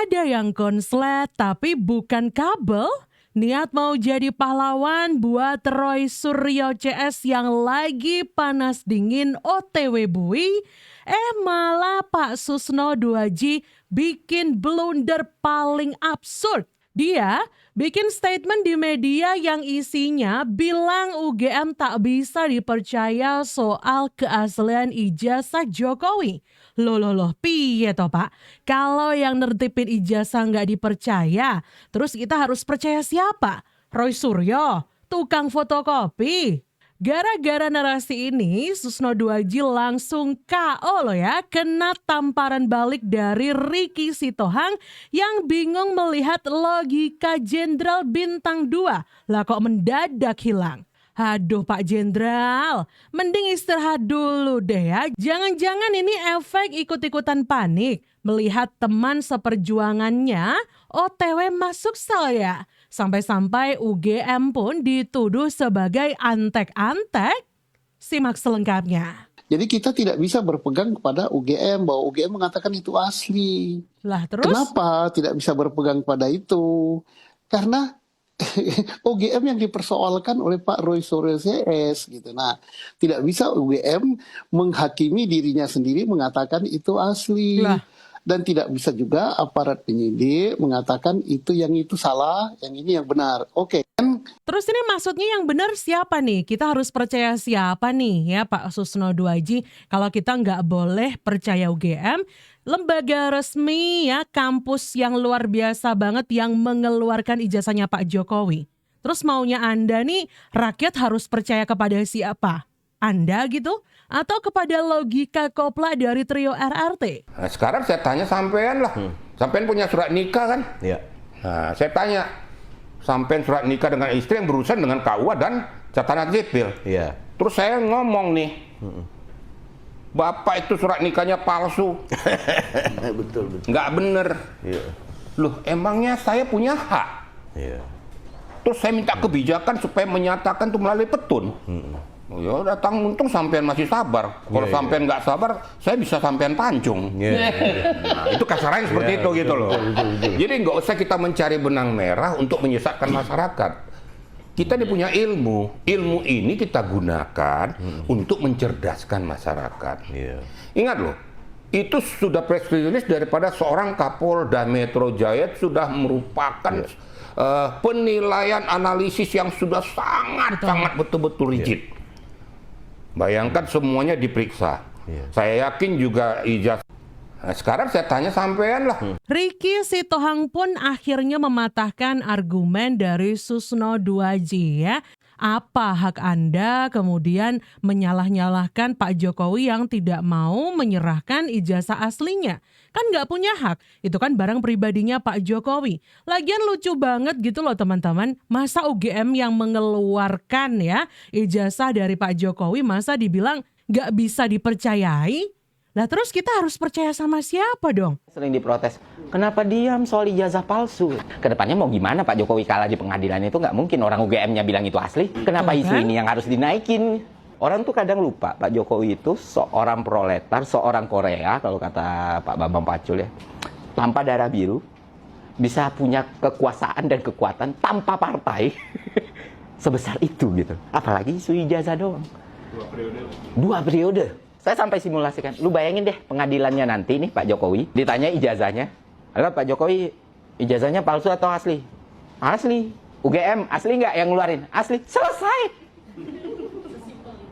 Ada yang konslet tapi bukan kabel. Niat mau jadi pahlawan buat Roy Suryo CS yang lagi panas dingin OTW bui. Malah Pak Susno Duaji bikin blunder paling absurd. Dia bikin statement di media yang isinya bilang UGM tak bisa dipercaya soal keaslian ijazah Jokowi. Loh, piye toh Pak? Kalau yang nertipin ijazah nggak dipercaya, terus kita harus percaya siapa? Roy Suryo, tukang fotokopi. Gara-gara narasi ini, Susno Duaji langsung KO loh ya, kena tamparan balik dari Ricky Sitohang yang bingung melihat logika Jenderal Bintang 2. Lah kok mendadak hilang? Aduh Pak Jenderal, mending istirahat dulu deh ya. Jangan-jangan ini efek ikut-ikutan panik melihat teman seperjuangannya OTW masuk sel ya. Sampai-sampai UGM pun dituduh sebagai antek-antek. Simak selengkapnya. Jadi kita tidak bisa berpegang kepada UGM, bahwa UGM mengatakan itu asli. Lah terus? Kenapa tidak bisa berpegang pada itu? Karena UGM yang dipersoalkan oleh Pak Roy Suryo CS gitu. Nah, tidak bisa UGM menghakimi dirinya sendiri mengatakan itu asli. Lah. Dan tidak bisa juga aparat penyidik mengatakan itu salah, yang ini yang benar. Oke, kan? Terus ini maksudnya yang benar siapa nih? Kita harus percaya siapa nih ya Pak Susno Duaji? Kalau kita nggak boleh percaya UGM, lembaga resmi ya, kampus yang luar biasa banget yang mengeluarkan ijazahnya Pak Jokowi. Terus maunya Anda nih, rakyat harus percaya kepada siapa? Anda gitu? Atau kepada logika kopla dari trio RRT? Nah, sekarang saya tanya sampean lah. Sampean punya surat nikah kan? Iya. Nah, saya tanya, sampean surat nikah dengan istri yang berurusan dengan KUA dan catatan sipil. Iya. Terus saya ngomong nih, Bapak itu surat nikahnya palsu. Betul. Nggak bener. Iya. Loh, emangnya saya punya hak? Iya. Terus saya minta kebijakan supaya menyatakan itu melalui petun. Oh, ya datang, untung sampean masih sabar. Kalau sampean nggak sabar, saya bisa sampean pancung. Nah, itu kasarannya seperti itu gitu loh. Betul. Jadi nggak usah kita mencari benang merah untuk menyesatkan masyarakat. Kita ini punya ilmu. Ilmu ini kita gunakan untuk mencerdaskan masyarakat. Ingat loh, itu sudah press release daripada seorang Kapolda Metro Jaya, sudah merupakan penilaian analisis yang sudah sangat betul-betul rigid. Bayangkan semuanya diperiksa. Saya yakin juga ijazah. Nah, sekarang saya tanya sampean lah. Ricky Sitohang pun akhirnya mematahkan argumen dari Susno Duaji ya. Apa hak Anda kemudian menyalah-nyalahkan Pak Jokowi yang tidak mau menyerahkan ijazah aslinya? Kan nggak punya hak, itu kan barang pribadinya Pak Jokowi. Lagian lucu banget gitu loh teman-teman, masa UGM yang mengeluarkan ya ijazah dari Pak Jokowi masa dibilang nggak bisa dipercayai? Lah terus kita harus percaya sama siapa dong? Sering diprotes, kenapa diam soal ijazah palsu? Kedepannya mau gimana Pak Jokowi kalah di pengadilan itu nggak mungkin orang UGM-nya bilang itu asli. Kenapa isu ini yang harus dinaikin? Orang tuh kadang lupa Pak Jokowi itu seorang proletar, seorang Korea kalau kata Pak Bambang Pacul ya. Tanpa darah biru, bisa punya kekuasaan dan kekuatan tanpa partai sebesar itu gitu. Apalagi isu ijazah doang. 2 periode. Saya sampai simulasikan, lu bayangin deh pengadilannya nanti nih Pak Jokowi, ditanya ijazahnya. Lalu Pak Jokowi, ijazahnya palsu atau asli? Asli. UGM, asli nggak yang ngeluarin? Asli. Selesai.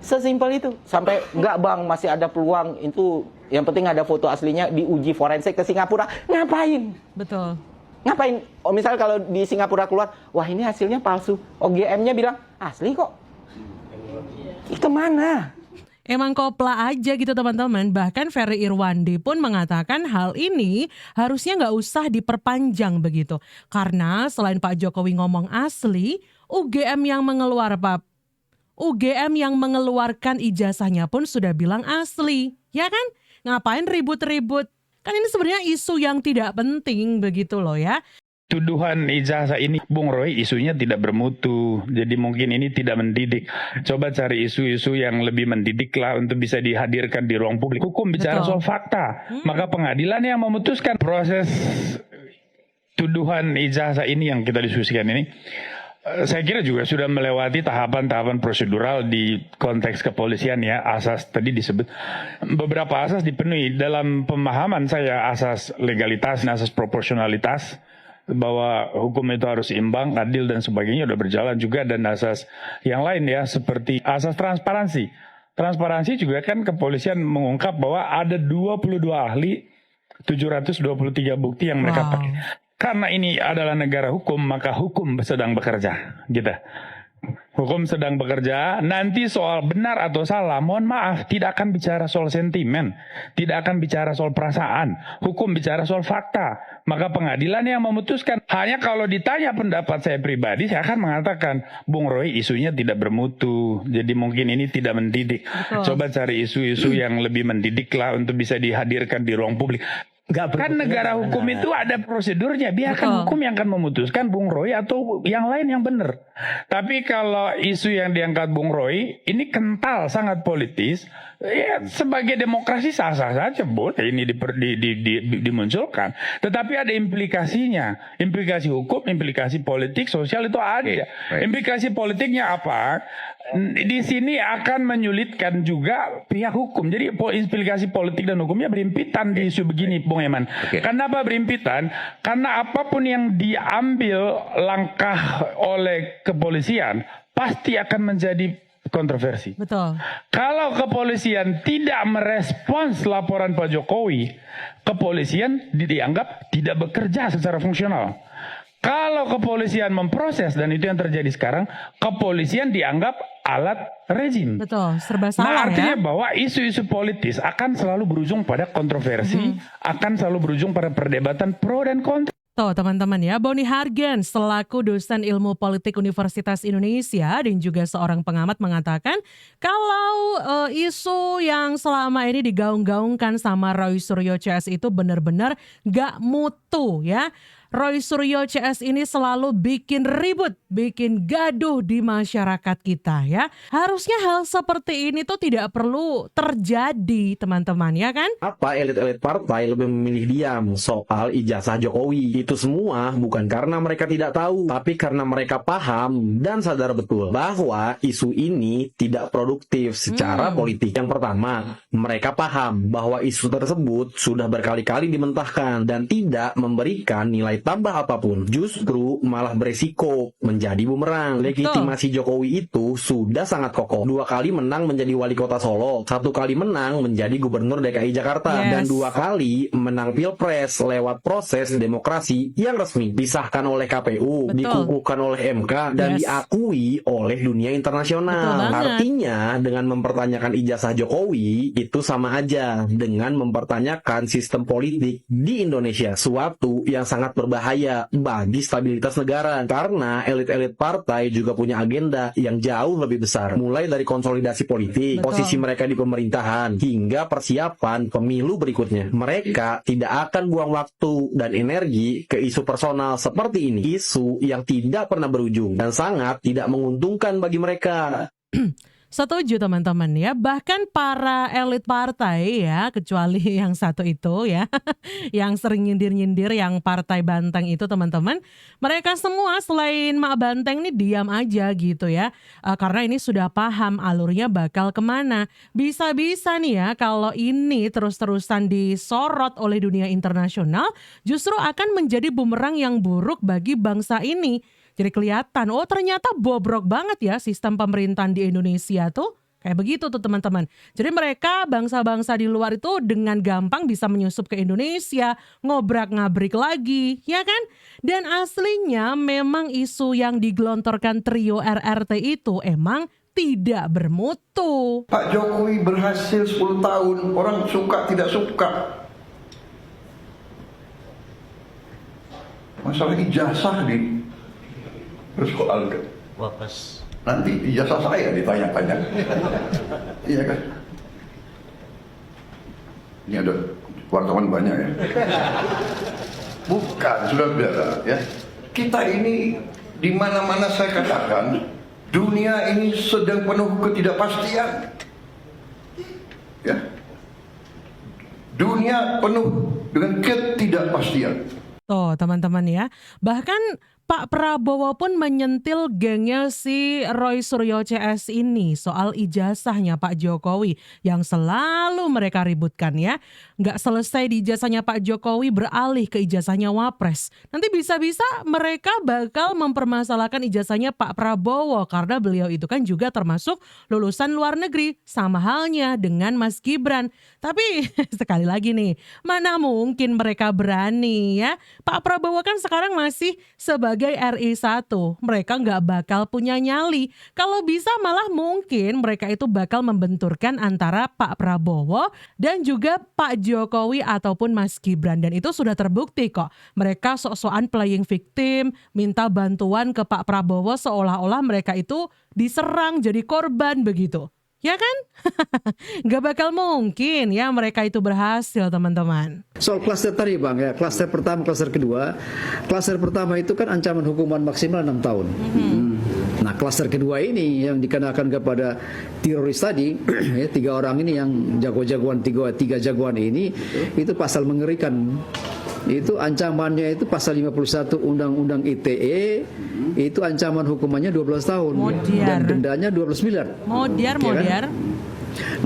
Sesimpel itu. Sampai nggak bang, masih ada peluang, itu yang penting ada foto aslinya diuji forensik ke Singapura. Ngapain? Betul. Ngapain? Oh, misal kalau di Singapura keluar, wah ini hasilnya palsu. OGM-nya bilang, asli kok. Itu mana? Emang kopla aja gitu teman-teman. Bahkan Ferry Irwandi pun mengatakan hal ini harusnya nggak usah diperpanjang begitu. Karena selain Pak Jokowi ngomong asli, UGM yang mengeluarkan ijazahnya pun sudah bilang asli. Ya kan? Ngapain ribut-ribut? Kan ini sebenarnya isu yang tidak penting begitu loh ya. Tuduhan ijazah ini, Bung Roy, isunya tidak bermutu. Jadi mungkin ini tidak mendidik. Coba cari isu-isu yang lebih mendidik lah untuk bisa dihadirkan di ruang publik. Hukum bicara soal fakta. Maka pengadilan yang memutuskan proses tuduhan ijazah ini yang kita diskusikan ini, saya kira juga sudah melewati tahapan-tahapan prosedural di konteks kepolisian ya. Asas tadi disebut, beberapa asas dipenuhi. Dalam pemahaman saya, asas legalitas dan asas proporsionalitas, bahwa hukum itu harus imbang, adil dan sebagainya udah berjalan juga. Dan asas yang lain ya, seperti asas transparansi. Transparansi juga kan kepolisian mengungkap bahwa ada 22 ahli, 723 bukti yang mereka pakai. Karena ini adalah negara hukum, maka hukum sedang bekerja, gitu. Hukum sedang bekerja, nanti soal benar atau salah, mohon maaf, tidak akan bicara soal sentimen, tidak akan bicara soal perasaan, hukum bicara soal fakta. Maka pengadilan yang memutuskan. Hanya kalau ditanya pendapat saya pribadi, saya akan mengatakan, Bung Roy, isunya tidak bermutu, jadi mungkin ini tidak mendidik. Coba cari isu-isu yang lebih mendidik lah untuk bisa dihadirkan di ruang publik. Kan negara hukum itu ada prosedurnya. Biarkan hukum yang akan memutuskan Bung Roy atau yang lain yang benar. Tapi kalau isu yang diangkat Bung Roy ini kental, sangat politis, ya sebagai demokrasi sah-sah saja boleh ini dimunculkan. Tetapi ada implikasinya. Implikasi hukum, implikasi politik, sosial itu ada. Implikasi politiknya apa? Di sini akan menyulitkan juga pihak hukum. Jadi implikasi politik dan hukumnya berimpitan di isu begini, Bung Eman. Kenapa berimpitan? Karena apapun yang diambil langkah oleh kepolisian pasti akan menjadi kontroversi. Betul. Kalau kepolisian tidak merespons laporan Pak Jokowi, kepolisian dianggap tidak bekerja secara fungsional. Kalau kepolisian memproses, dan itu yang terjadi sekarang, kepolisian dianggap alat rezim. Betul, serba salah. Nah, artinya bahwa isu-isu politis akan selalu berujung pada kontroversi, akan selalu berujung pada perdebatan pro dan kontra. Tuh teman-teman ya, Boni Hargens selaku dosen ilmu politik Universitas Indonesia dan juga seorang pengamat mengatakan kalau isu yang selama ini digaung-gaungkan sama Roy Suryo CS itu benar-benar gak mutu ya. Roy Suryo CS ini selalu bikin ribut, bikin gaduh di masyarakat kita ya. Harusnya hal seperti ini tuh tidak perlu terjadi teman-teman ya kan? Apa elit-elit partai lebih memilih diam soal ijazah Jokowi? Itu semua bukan karena mereka tidak tahu, tapi karena mereka paham dan sadar betul bahwa isu ini tidak produktif secara politik. Yang pertama, mereka paham bahwa isu tersebut sudah berkali-kali dimentahkan dan tidak memberikan nilai tambah apapun, justru malah beresiko menjadi bumerang. Legitimasi Jokowi itu sudah sangat kokoh. 2 kali menang menjadi wali kota Solo, 1 kali menang menjadi gubernur DKI Jakarta, dan 2 kali menang pilpres lewat proses demokrasi yang resmi, disahkan oleh KPU, dikukuhkan oleh MK, dan diakui oleh dunia internasional. Artinya dengan mempertanyakan ijazah Jokowi itu sama aja dengan mempertanyakan sistem politik di Indonesia, suatu yang sangat berbahaya bagi stabilitas negara, karena elit-elit partai juga punya agenda yang jauh lebih besar, mulai dari konsolidasi politik, posisi mereka di pemerintahan, hingga persiapan pemilu berikutnya. Mereka tidak akan buang waktu dan energi ke isu personal seperti ini, isu yang tidak pernah berujung dan sangat tidak menguntungkan bagi mereka. Setuju teman-teman ya, bahkan para elit partai ya, kecuali yang satu itu ya, yang sering nyindir-nyindir yang partai Banteng itu teman-teman, mereka semua selain Mak Banteng nih diam aja gitu ya, karena ini sudah paham alurnya bakal kemana. Bisa-bisa nih ya kalau ini terus-terusan disorot oleh dunia internasional, justru akan menjadi bumerang yang buruk bagi bangsa ini. Jadi kelihatan, oh ternyata bobrok banget ya sistem pemerintahan di Indonesia tuh. Kayak begitu tuh teman-teman. Jadi mereka bangsa-bangsa di luar itu dengan gampang bisa menyusup ke Indonesia, ngobrak-ngabrik lagi, ya kan? Dan aslinya memang isu yang digelontorkan trio RRT itu emang tidak bermutu. Pak Jokowi berhasil 10 tahun, orang suka tidak suka. Masalah ijazah nih. Persoalkan. Nanti ijazah saya ditanya-tanya. Iya kan? Ini ada wartawan banyak ya. Bukan, sudah biasa ya. Kita ini di mana-mana saya katakan, dunia ini sedang penuh ketidakpastian. Ya. Dunia penuh dengan ketidakpastian. Tuh teman-teman ya. Bahkan Pak Prabowo pun menyentil gengnya si Roy Suryo CS ini soal ijazahnya Pak Jokowi yang selalu mereka ributkan ya. Nggak selesai di ijazahnya Pak Jokowi beralih ke ijazahnya Wapres. Nanti bisa-bisa mereka bakal mempermasalahkan ijazahnya Pak Prabowo karena beliau itu kan juga termasuk lulusan luar negeri. Sama halnya dengan Mas Gibran. Tapi sekali lagi nih, mana mungkin mereka berani ya. Pak Prabowo kan sekarang masih sebagai RI1, mereka nggak bakal punya nyali. Kalau bisa malah mungkin mereka itu bakal membenturkan antara Pak Prabowo dan juga Pak Jokowi ataupun Mas Gibran. Dan itu sudah terbukti kok. Mereka sok-sokan playing victim, minta bantuan ke Pak Prabowo seolah-olah mereka itu diserang jadi korban begitu. Ya kan? Gak bakal mungkin ya mereka itu berhasil teman-teman. Soal klaster tadi Bang ya, klaster pertama, klaster kedua. Klaster pertama itu kan ancaman hukuman maksimal 6 tahun. Nah klaster kedua ini yang dikenakan kepada teroris tadi, ya, 3 orang ini yang jago-jagoan, tiga jagoan ini, itu pasal mengerikan. Itu ancamannya itu pasal 51 Undang-Undang ITE, itu ancaman hukumannya 12 tahun dan dendanya 12 miliar. Modiar.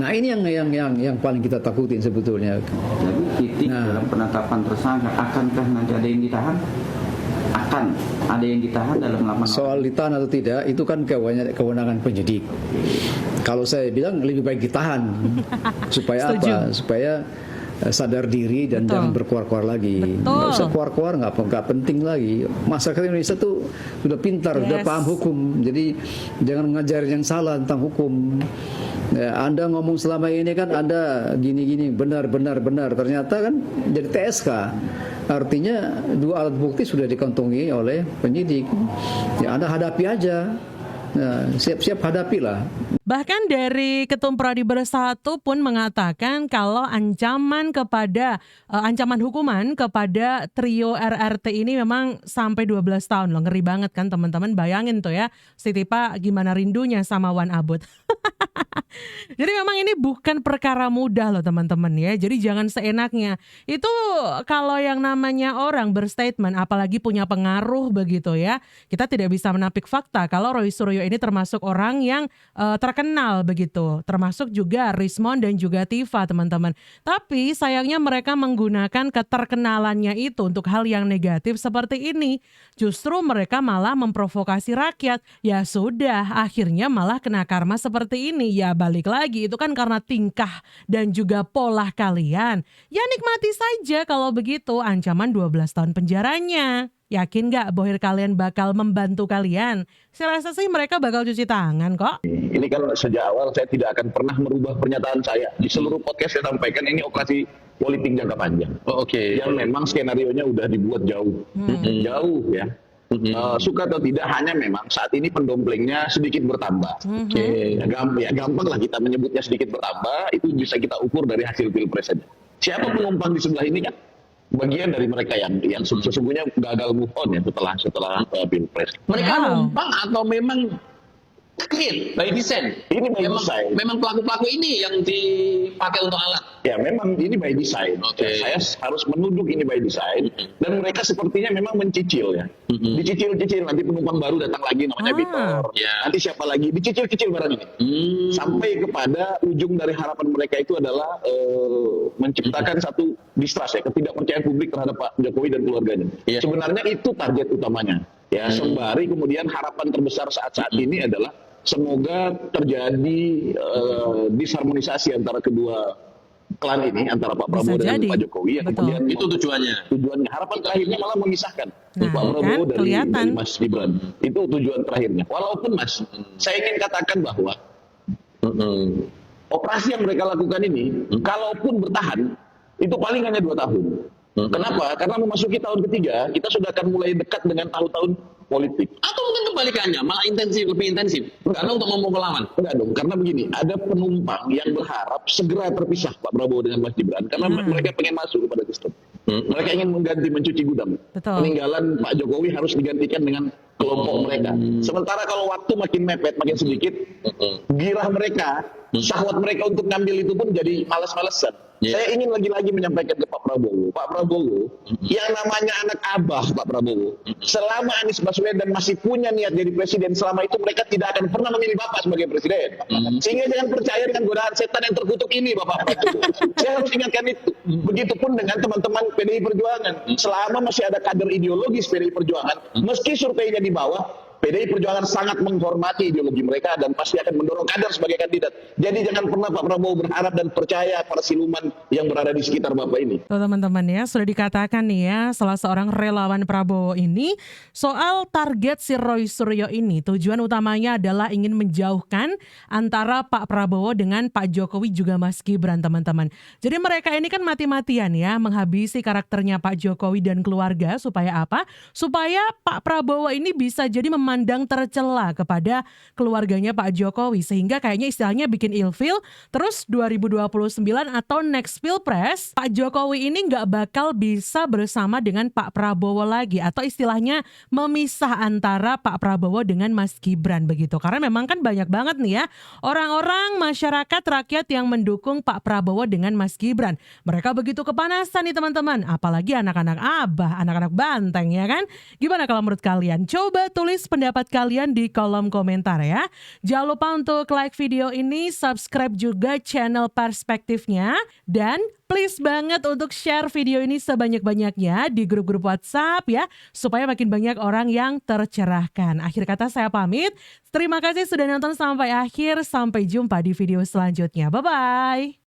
Nah ini yang paling kita takutin sebetulnya. Jadi titik dalam penetapan tersangka, akankah nanti ada yang ditahan? Akan ada yang ditahan dalam 8 tahun. Soal ditahan atau tidak itu kan kewenangan penyidik. Kalau saya bilang lebih baik ditahan supaya apa? Supaya sadar diri dan jangan berkuar-kuar lagi. Nggak usah kuar-kuar, nggak penting lagi. Masyarakat Indonesia tuh sudah pintar, sudah paham hukum. Jadi jangan ngajarin yang salah tentang hukum. Ya, Anda ngomong selama ini kan Anda gini-gini, benar. Ternyata kan jadi TSK. Artinya 2 alat bukti sudah dikantongi oleh penyidik. Ya Anda hadapi aja. Nah, siap-siap hadapilah. Bahkan dari Ketum Pradi Bersatu pun mengatakan kalau ancaman hukuman kepada trio RRT ini memang sampai 12 tahun loh. Ngeri banget kan teman-teman, bayangin tuh ya si Tipa gimana rindunya sama Wan Abut. Jadi memang ini bukan perkara mudah loh teman-teman ya. Jadi jangan seenaknya. Itu kalau yang namanya orang berstatement apalagi punya pengaruh begitu ya. Kita tidak bisa menampik fakta kalau Roy Suryo ini termasuk orang yang terkenal begitu. Termasuk juga Rismon dan juga Tifa teman-teman. Tapi sayangnya mereka menggunakan keterkenalannya itu untuk hal yang negatif seperti ini. Justru mereka malah memprovokasi rakyat. Ya sudah, akhirnya malah kena karma seperti ini. Ya balik lagi, itu kan karena tingkah dan juga pola kalian. Ya nikmati saja kalau begitu, ancaman 12 tahun penjaranya. Yakin gak Bohir kalian bakal membantu kalian? Saya rasa sih mereka bakal cuci tangan kok. Ini kan sejak awal saya tidak akan pernah merubah pernyataan saya. Di seluruh podcast saya sampaikan ini operasi politik jangka panjang. Yang memang skenarionya udah dibuat jauh. Jauh ya. Suka atau tidak, hanya memang saat ini pendomplengnya sedikit bertambah. Gampang lah kita menyebutnya sedikit bertambah. Itu bisa kita ukur dari hasil pilpres saja. Siapa penumpang di sebelah ini kan bagian dari mereka yang sesungguhnya gagal move on ya setelah pilpres. Mereka numpang atau memang clear by design? Ini by design. Memang pelaku-pelaku ini yang dipakai untuk alat. Ya memang ini by design. Saya harus menunduk ini by design. Dan mereka sepertinya memang mencicil ya. Dicicil-cicil, nanti penumpang baru datang lagi namanya Vitor. Nanti siapa lagi, dicicil-cicil barang ini. Sampai kepada ujung dari harapan mereka itu adalah menciptakan satu distrust ya, ketidakpercayaan publik terhadap Pak Jokowi dan keluarganya. Sebenarnya itu target utamanya. Ya, sembari kemudian harapan terbesar saat ini adalah semoga terjadi disharmonisasi antara kedua klan ini, antara Pak Prabowo dan Pak Jokowi. Yang kemudian itu tujuannya. Harapan terakhirnya malah memisahkan Pak Prabowo dari Mas Gibran. Itu tujuan terakhirnya. Walaupun Mas, saya ingin katakan bahwa operasi yang mereka lakukan ini, kalaupun bertahan, itu paling hanya 2 tahun. Kenapa? Karena memasuki tahun ketiga, kita sudah akan mulai dekat dengan tahun-tahun politik. Atau mungkin kebalikannya, malah lebih intensif. Karena untuk ngomong ke lawan. Enggak dong, karena begini, ada penumpang yang berharap segera terpisah Pak Prabowo dengan Mas Gibran. Karena mereka pengen masuk kepada sistem. Mereka ingin mencuci gudang. Peninggalan Pak Jokowi harus digantikan dengan kelompok mereka. Sementara kalau waktu makin mepet, makin sedikit, girah mereka, syahwat mereka untuk ngambil itu pun jadi malas-malesan. Saya ingin lagi-lagi menyampaikan ke Pak Prabowo, yang namanya anak abah Pak Prabowo, selama Anies Baswedan masih punya niat jadi presiden, selama itu mereka tidak akan pernah memilih Bapak sebagai presiden. Sehingga jangan percaya dengan godaan setan yang terkutuk ini, Bapak Prabowo. Saya harus ingatkan itu. Begitupun dengan teman-teman PDI Perjuangan. Selama masih ada kader ideologis PDI Perjuangan, meski surveinya di bawah, PDI Perjuangan sangat menghormati ideologi mereka dan pasti akan mendorong kader sebagai kandidat. Jadi jangan pernah Pak Prabowo berharap dan percaya para siluman yang berada di sekitar Bapak ini. Tuh, teman-teman ya, sudah dikatakan nih ya, salah seorang relawan Prabowo ini soal target si Roy Suryo ini, tujuan utamanya adalah ingin menjauhkan antara Pak Prabowo dengan Pak Jokowi juga Mas Gibran, teman-teman. Jadi mereka ini kan mati-matian ya menghabisi karakternya Pak Jokowi dan keluarga supaya apa? Supaya Pak Prabowo ini bisa jadi memandang tercela kepada keluarganya Pak Jokowi, sehingga kayaknya istilahnya bikin ilfil. Terus 2029 atau next Pilpres, Pak Jokowi ini nggak bakal bisa bersama dengan Pak Prabowo lagi, atau istilahnya memisah antara Pak Prabowo dengan Mas Gibran begitu. Karena memang kan banyak banget nih ya orang-orang masyarakat rakyat yang mendukung Pak Prabowo dengan Mas Gibran. Mereka begitu kepanasan nih teman-teman, apalagi anak-anak abah, anak-anak banteng ya kan. Gimana kalau menurut kalian? Coba tulis pendapat kalian di kolom komentar ya. Jangan lupa untuk like video ini, subscribe juga channel Perspektifnya, dan please banget untuk share video ini sebanyak-banyaknya di grup-grup WhatsApp ya, supaya makin banyak orang yang tercerahkan. Akhir kata saya pamit. Terima kasih sudah nonton sampai akhir. Sampai jumpa di video selanjutnya. Bye-bye.